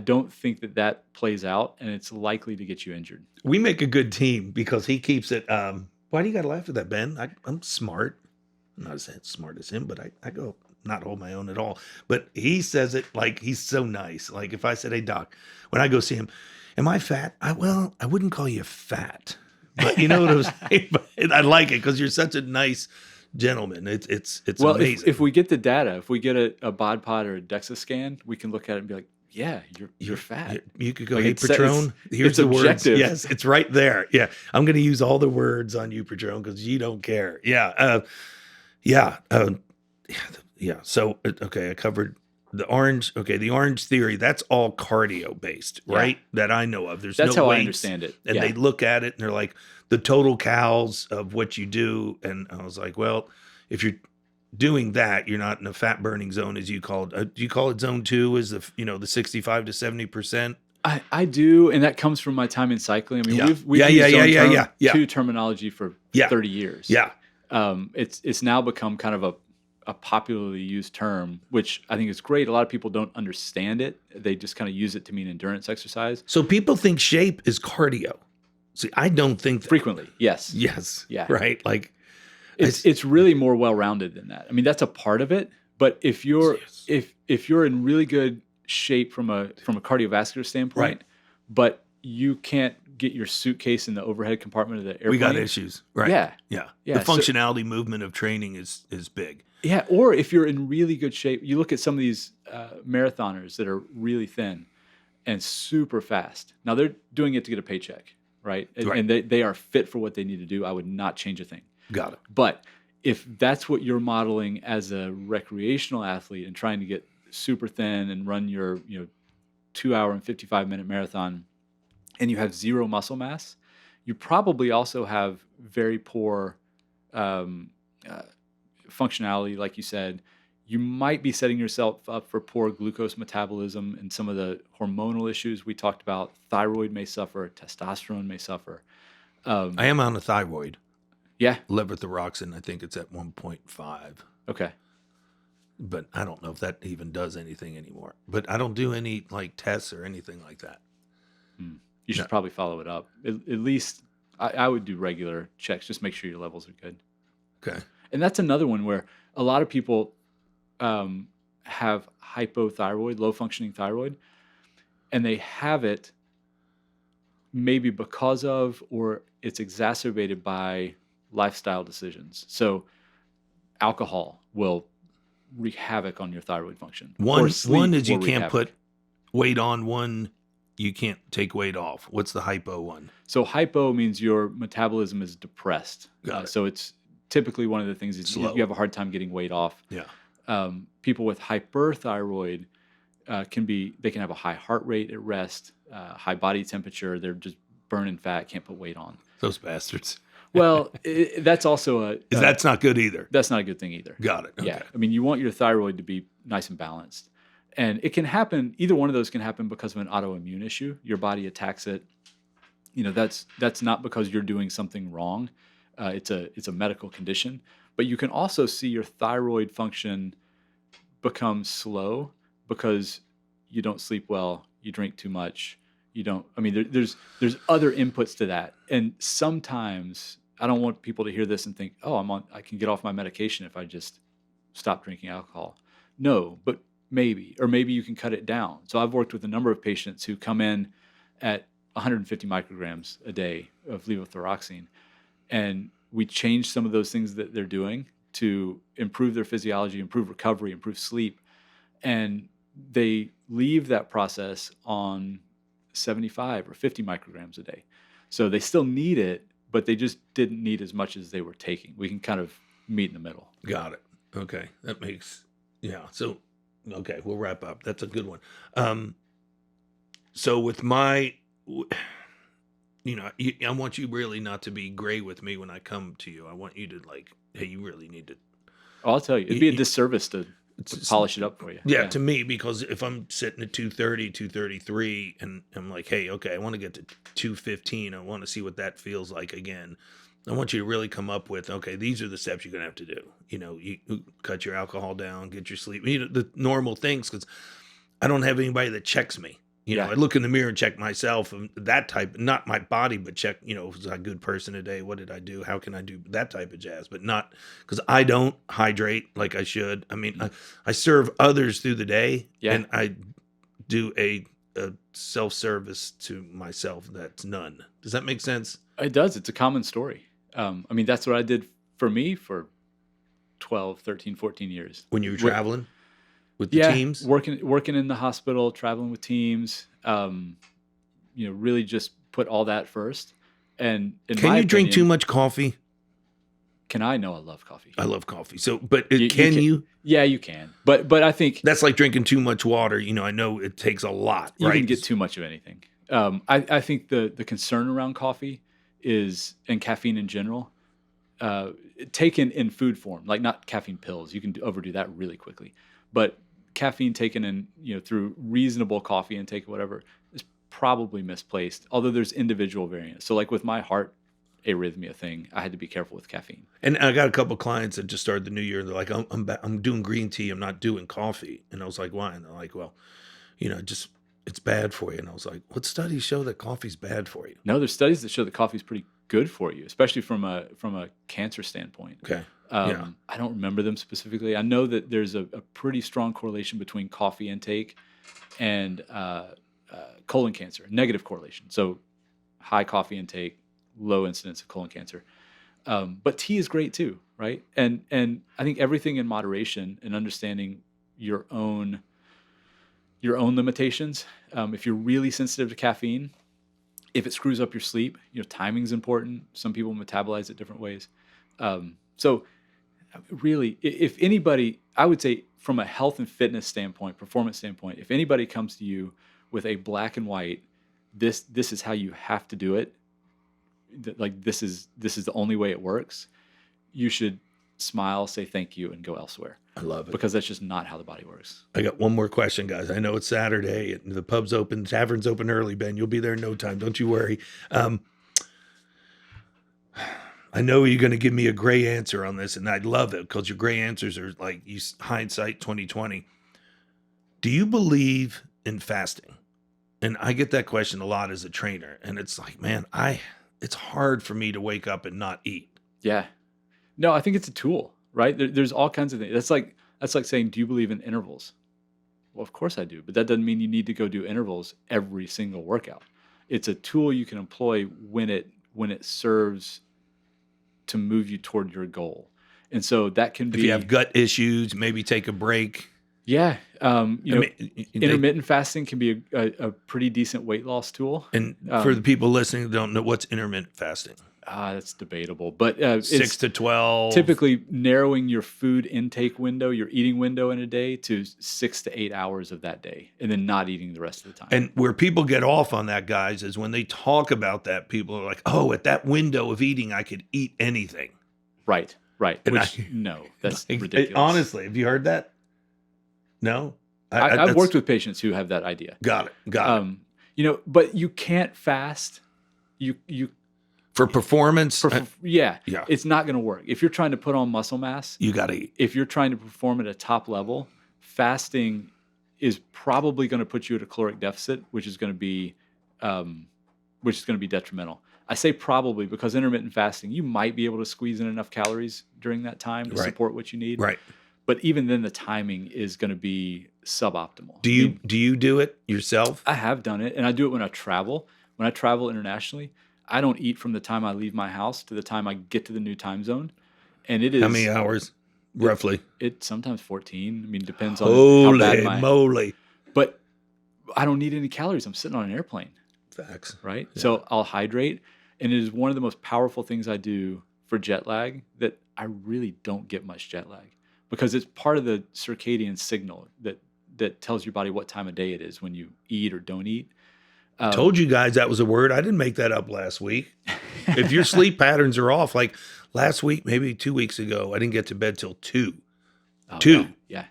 don't think that plays out, and it's likely to get you injured. We make a good team because he keeps it. Why do you got to laugh at that, Ben? I'm smart. I'm not as smart as him, but I go not hold my own at all. But he says it like he's so nice. Like if I said, "Hey Doc," when I go see him, am I fat? I wouldn't call you fat, but you know what I was saying. But I like it because you're such a nice gentleman. It's well, amazing. if we get the data, if we get a bod pod or a DEXA scan, we can look at it and be like, yeah, you're fat. You could go, Like hey, Petrone, here's it's the words. objective. Yes, it's right there. Yeah, I'm going to use all the words on you, Petrone, because you don't care. Yeah. Yeah. So, okay, I covered the orange. Okay, the orange theory, that's all cardio based, right? Yeah. That I know of. That's no how weights, I understand it. And they look at it and they're like, the total calories of what you do. And I was like, well, if you're doing that, you're not in a fat burning zone, as you call it. Do you call it zone 2? Is the 65 to 70%? I do, and that comes from my time in cycling. I mean, we've used two terminology for 30 years. Yeah. It's now become kind of a popularly used term, which I think is great. A lot of people don't understand it. They just kind of use it to mean endurance exercise. So people think shape is cardio. See, I don't think that. Frequently, yes. Yes. Yeah. Right. Like it's really more well-rounded than that. I mean, that's a part of it. But if you're if you're in really good shape from a cardiovascular standpoint, right, but you can't get your suitcase in the overhead compartment of the airplane, we got issues. Right. Yeah. The functionality movement of training is big. Yeah. Or if you're in really good shape, you look at some of these marathoners that are really thin and super fast. Now they're doing it to get a paycheck, right? And they are fit for what they need to do. I would not change a thing. Got it. But if that's what you're modeling as a recreational athlete and trying to get super thin and run your 2 hour and 55-minute marathon, and you have zero muscle mass, you probably also have very poor functionality, like you said. You might be setting yourself up for poor glucose metabolism and some of the hormonal issues we talked about. Thyroid may suffer, testosterone may suffer. I am on a thyroid. Yeah. Levothyroxine, I think it's at 1.5. Okay. But I don't know if that even does anything anymore. But I don't do any like tests or anything like that. You should probably follow it up. At least I would do regular checks. Just make sure your levels are good. Okay. And that's another one where a lot of people have hypothyroid, low functioning thyroid, and they have it maybe because of, or it's exacerbated by lifestyle decisions. So alcohol will wreak havoc on your thyroid function. One is you can't put weight on, one you can't take weight off. What's the hypo one? So hypo means your metabolism is depressed. So it's typically one of the things is you have a hard time getting weight off. Yeah. People with hyperthyroid they can have a high heart rate at rest, high body temperature. They're just burning fat, can't put weight on. Those bastards. Well, that's also that's not good either. That's not a good thing either. Got it. Okay. Yeah. I mean, you want your thyroid to be nice and balanced. And it can happen, either one of those can happen because of an autoimmune issue. Your body attacks it. That's not because you're doing something wrong. It's a medical condition. But you can also see your thyroid function become slow because you don't sleep well, you drink too much. There's other inputs to that. And sometimes I don't want people to hear this and think, I can get off my medication if I just stop drinking alcohol. No, but maybe you can cut it down. So I've worked with a number of patients who come in at 150 micrograms a day of levothyroxine, and we change some of those things that they're doing to improve their physiology, improve recovery, improve sleep, and they leave that process on 75 or 50 micrograms a day. So they still need it, but they just didn't need as much as they were taking. We can kind of meet in the middle. Got it. Okay. That makes, So, okay, we'll wrap up. That's a good one. So with my I want you really not to be gray with me when I come to you. I want you to like, hey, you really need to. I'll tell you, it'd be a disservice to polish it up for you. Yeah, to me, because if I'm sitting at 230, 233, and I'm like, hey, okay, I want to get to 215. I want to see what that feels like again. I want you to really come up with, okay, these are the steps you're going to have to do. You cut your alcohol down, get your sleep, the normal things, because I don't have anybody that checks me. I look in the mirror and check myself, and that type, not my body, but check, was I a good person today? What did I do? How can I do that type of jazz? But not because I don't hydrate like I should. I mean, I serve others through the day, and I do a self-service to myself that's none. Does that make sense? It does. It's a common story. I mean, that's what I did for me for 12, 13, 14 years. When you were traveling? With the teams? Working in the hospital, traveling with teams, really just put all that first. And can you drink too much coffee? Can I? No, I love coffee. I love coffee. So, but can you? Yeah, you can. But I think that's like drinking too much water. I know it takes a lot. You can get too much of anything. I think the concern around coffee and caffeine in general, taken in food form, like not caffeine pills. You can overdo that really quickly, but caffeine taken in, through reasonable coffee intake or whatever is probably misplaced, although there's individual variants. So like with my heart arrhythmia thing, I had to be careful with caffeine. And I got a couple of clients that just started the new year. And they're like, I'm doing green tea. I'm not doing coffee. And I was like, why? And they're like, well, it's bad for you. And I was like, what studies show that coffee's bad for you? No, there's studies that show that coffee's pretty good for you, especially from a cancer standpoint. Okay. I don't remember them specifically. I know that there's a pretty strong correlation between coffee intake and colon cancer, negative correlation. So high coffee intake, low incidence of colon cancer. But tea is great too, right? And I think everything in moderation and understanding your own limitations. If you're really sensitive to caffeine, if it screws up your sleep, timing's important. Some people metabolize it different ways. So really, if anybody, I would say from a health and fitness standpoint, performance standpoint, if anybody comes to you with a black and white, this is how you have to do it, like this is the only way it works, you should smile, say thank you, and go elsewhere. I love it. Because that's just not how the body works. I got one more question, guys. I know it's Saturday and the pub's open, tavern's open early, Ben. You'll be there in no time. Don't you worry. I know you're going to give me a gray answer on this, and I'd love it because your gray answers are like hindsight 2020. Do you believe in fasting? And I get that question a lot as a trainer, and it's like, man, it's hard for me to wake up and not eat. Yeah. No, I think it's a tool, right? There's all kinds of things. That's like saying, do you believe in intervals? Well, of course I do, but that doesn't mean you need to go do intervals every single workout. It's a tool you can employ when it serves to move you toward your goal. And so that can be, if you have gut issues, maybe take a break. Yeah. Intermittent fasting can be a pretty decent weight loss tool. And for the people listening that don't know, what's intermittent fasting? That's debatable, but 6 to 12. Typically narrowing your food intake window, your eating window in a day to 6 to 8 hours of that day, and then not eating the rest of the time. And where people get off on that, guys, is when they talk about that, people are like, oh, at that window of eating, I could eat anything. Right. And No, that's ridiculous. Honestly, have you heard that? No? I've worked with patients who have that idea. Got it. But you can't fast. You for performance. It's not going to work. If you're trying to put on muscle mass, you got to eat. If you're trying to perform at a top level, fasting is probably going to put you at a caloric deficit, which is going to be detrimental. I say probably because intermittent fasting, you might be able to squeeze in enough calories during that time to support what you need. Right. But even then, the timing is going to be suboptimal. Do you do it yourself? I have done it, and I do it when I travel. When I travel internationally, I don't eat from the time I leave my house to the time I get to the new time zone. And it is... How many hours, roughly? It sometimes 14. I mean, depends on how bad Holy moly. But I don't need any calories. I'm sitting on an airplane. Facts. Right? Yeah. So I'll hydrate. And it is one of the most powerful things I do for jet lag that I really don't get much jet lag. Because it's part of the circadian signal that tells your body what time of day it is when you eat or don't eat. Um, Told you guys that was a word. I didn't make that up last week. If your sleep patterns are off, like last week, maybe 2 weeks ago, I didn't get to bed till 2. oh 2. yeah.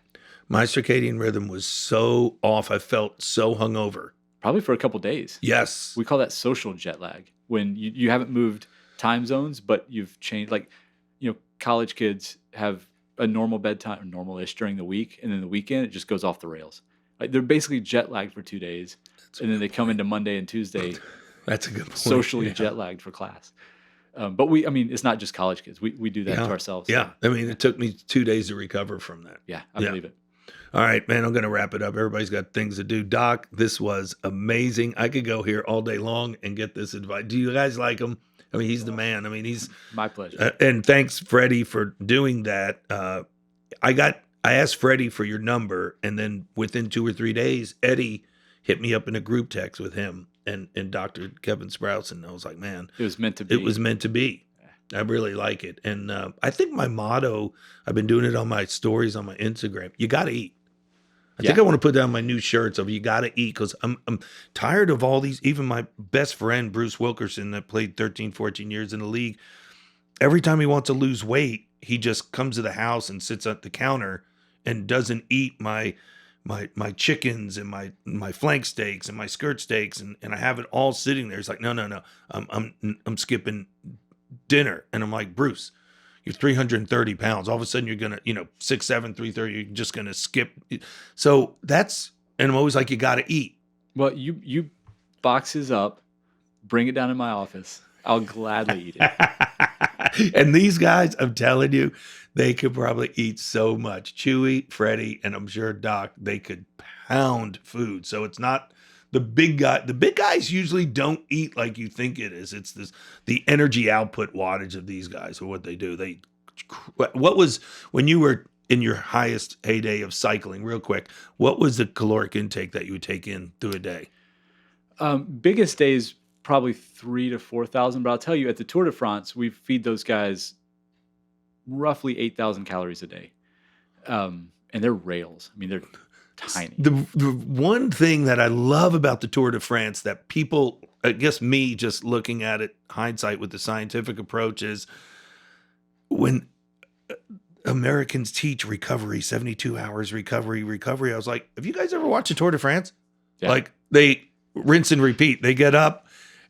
My circadian rhythm was so off. I felt so hungover. Probably for a couple days. Yes. We call that social jet lag, when you haven't moved time zones, but you've changed. Like, college kids have a normal bedtime, or normal-ish, during the week, and then the weekend it just goes off the rails. Like, they're basically jet lagged for 2 days, and then they come into Monday and Tuesday That's a good point. socially Yeah. jet lagged for class. But it's not just college kids. We do that to ourselves. Yeah. I mean, it took me 2 days to recover from that. Yeah, I believe it. All right, man, I'm going to wrap it up. Everybody's got things to do. Doc, this was amazing. I could go here all day long and get this advice. Do you guys like him? I mean, he's the man. I mean, he's My pleasure. and thanks, Freddie, for doing that. I asked Freddie for your number, and then within 2 or 3 days, Eddie hit me up in a group text with him and Dr. Kevin Sprouse, and I was like, man, It was meant to be. it was meant to be. I really like it. And I think my motto, I've been doing it on my stories on my Instagram, you got to eat. I think I want to put that on my new shirts of you got to eat, because I'm tired of all these. Even my best friend, Bruce Wilkerson, that played 13, 14 years in the league, every time he wants to lose weight, he just comes to the house and sits at the counter and doesn't eat my chickens and my flank steaks and my skirt steaks, and I have it all sitting there. It's like, no, I'm skipping dinner. And I'm like, Bruce, you're 330 pounds. All of a sudden you're gonna, 6'7", 330, you're just gonna skip. So and I'm always like, you gotta eat. Well, you boxes up, bring it down in my office. I'll gladly eat it. And these guys, I'm telling you, they could probably eat so much. Chewy, Freddie, and I'm sure Doc, they could pound food. So it's not the big guy. The big guys usually don't eat like you think it is. It's the energy output wattage of these guys, or what they do. What was, when you were in your highest heyday of cycling, real quick, what was the caloric intake that you would take in through a day? Biggest days, probably 3,000 to 4,000. But I'll tell you, at the Tour de France, we feed those guys roughly 8,000 calories a day. And they're rails. I mean, they're tiny. The one thing that I love about the Tour de France that people, I guess me just looking at it, hindsight with the scientific approach, is when Americans teach recovery, 72 hours recovery. I was like, have you guys ever watched the Tour de France? Yeah. Like, they rinse and repeat. They get up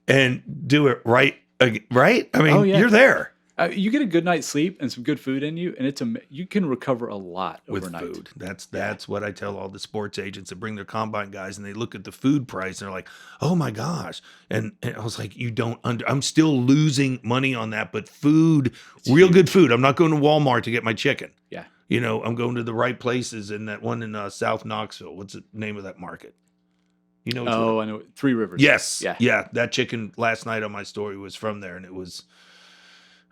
and do it right? I mean, you're there. You get a good night's sleep and some good food in you, and you can recover a lot overnight. With food. That's what I tell all the sports agents that bring their combine guys, and they look at the food price and they're like, oh my gosh. And I was like, I'm still losing money on that, but food, real good food. I'm not going to Walmart to get my chicken. Yeah. I'm going to the right places, in that one in South Knoxville. What's the name of that market? I know. Three Rivers. Yes. Yeah. That chicken last night on my story was from there, and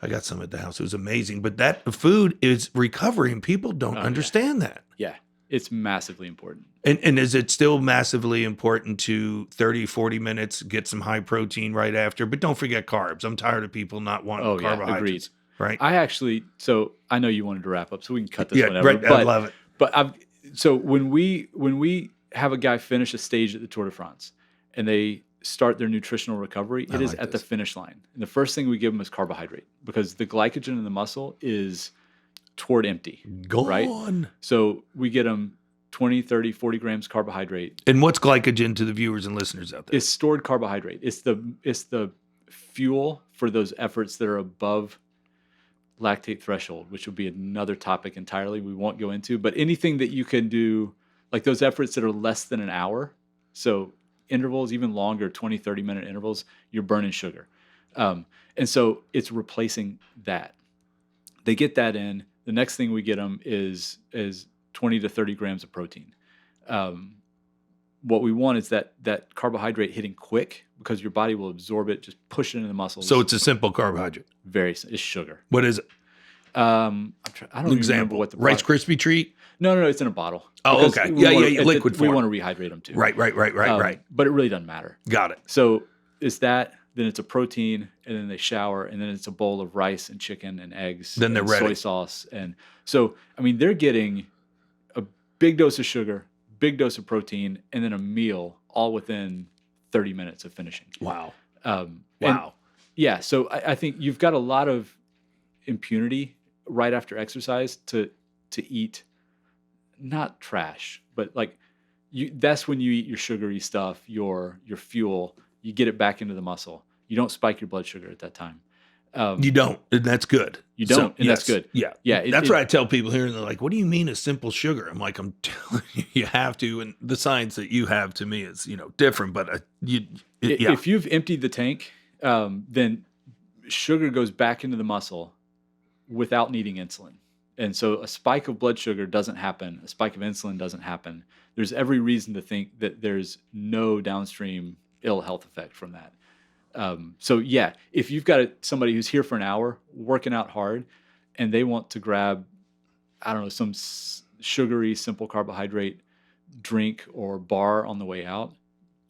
I got some at the house. It was amazing. But that food is recovery, and people don't understand that. Yeah. It's massively important. And is it still massively important to 30, 40 minutes, get some high protein right after? But don't forget carbs. I'm tired of people not wanting carbohydrates. Agreed. Right? So I know you wanted to wrap up, so we can cut this whenever. Right, I love it. But so when we have a guy finish a stage at the Tour de France and they start their nutritional recovery, it is at the finish line. And the first thing we give them is carbohydrate, because the glycogen in the muscle is toward empty. Gone. Right? So we get them 20, 30, 40 grams carbohydrate. And what's glycogen to the viewers and listeners out there? It's stored carbohydrate. It's the fuel for those efforts that are above lactate threshold, which would be another topic entirely we won't go into. But anything that you can do, like those efforts that are less than an hour, so intervals, even longer, 20, 30-minute intervals, you're burning sugar. And so it's replacing that. They get that in. The next thing we get them is 20 to 30 grams of protein. What we want is that carbohydrate hitting quick, because your body will absorb it, just push it into the muscles. So it's a simple carbohydrate. It's sugar. What is it? I don't even remember what the Rice Krispie treat? No, it's in a bottle. Oh, okay. Yeah, liquid form. We want to rehydrate them too. Right. But it really doesn't matter. Got it. So it's that, then it's a protein, and then they shower, and then it's a bowl of rice and chicken and eggs. Then they're and ready. Soy sauce. And so, I mean, they're getting a big dose of sugar, big dose of protein, and then a meal all within 30 minutes of finishing. Wow. And Wow. yeah, so I think you've got a lot of impunity right after exercise to eat, not trash, but like that's when you eat your sugary stuff, your fuel. You get it back into the muscle. You don't spike your blood sugar at that time. You don't, and that's good. You don't, and that's good. Yeah. Yeah, That's what I tell people here, and they're like, what do you mean a simple sugar? I'm like, I'm telling you, you have to, and the science that you have to me is, different, but if you've emptied the tank, then sugar goes back into the muscle without needing insulin. And so a spike of blood sugar doesn't happen. A spike of insulin doesn't happen. There's every reason to think that there's no downstream ill health effect from that. So yeah, if you've got somebody who's here for an hour working out hard and they want to grab, I don't know, some sugary, simple carbohydrate drink or bar on the way out,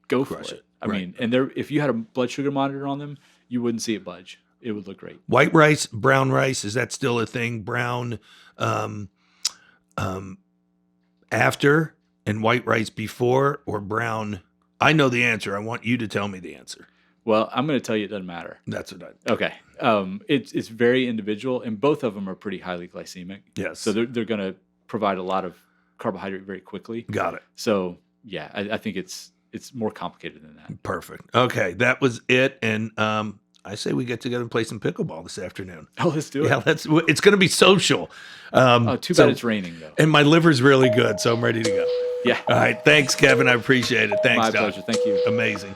go for it. I mean, and if you had a blood sugar monitor on them, you wouldn't see it budge. It would look great. White rice, brown rice, is that still a thing? Brown after and white rice before, or brown? I know the answer. I want you to tell me the answer. Well, I'm going to tell you it doesn't matter. That's what Okay. It's very individual, and both of them are pretty highly glycemic. Yes. So they're going to provide a lot of carbohydrate very quickly. Got it. So yeah, I think it's more complicated than that. Perfect. Okay, that was it, and I say we get together and play some pickleball this afternoon. Oh, let's do it. Yeah, it's going to be social. Too bad it's raining though. And my liver's really good, so I'm ready to go. Yeah. All right. Thanks, Kevin. I appreciate it. Thanks, My Doc. pleasure. Thank you. Amazing.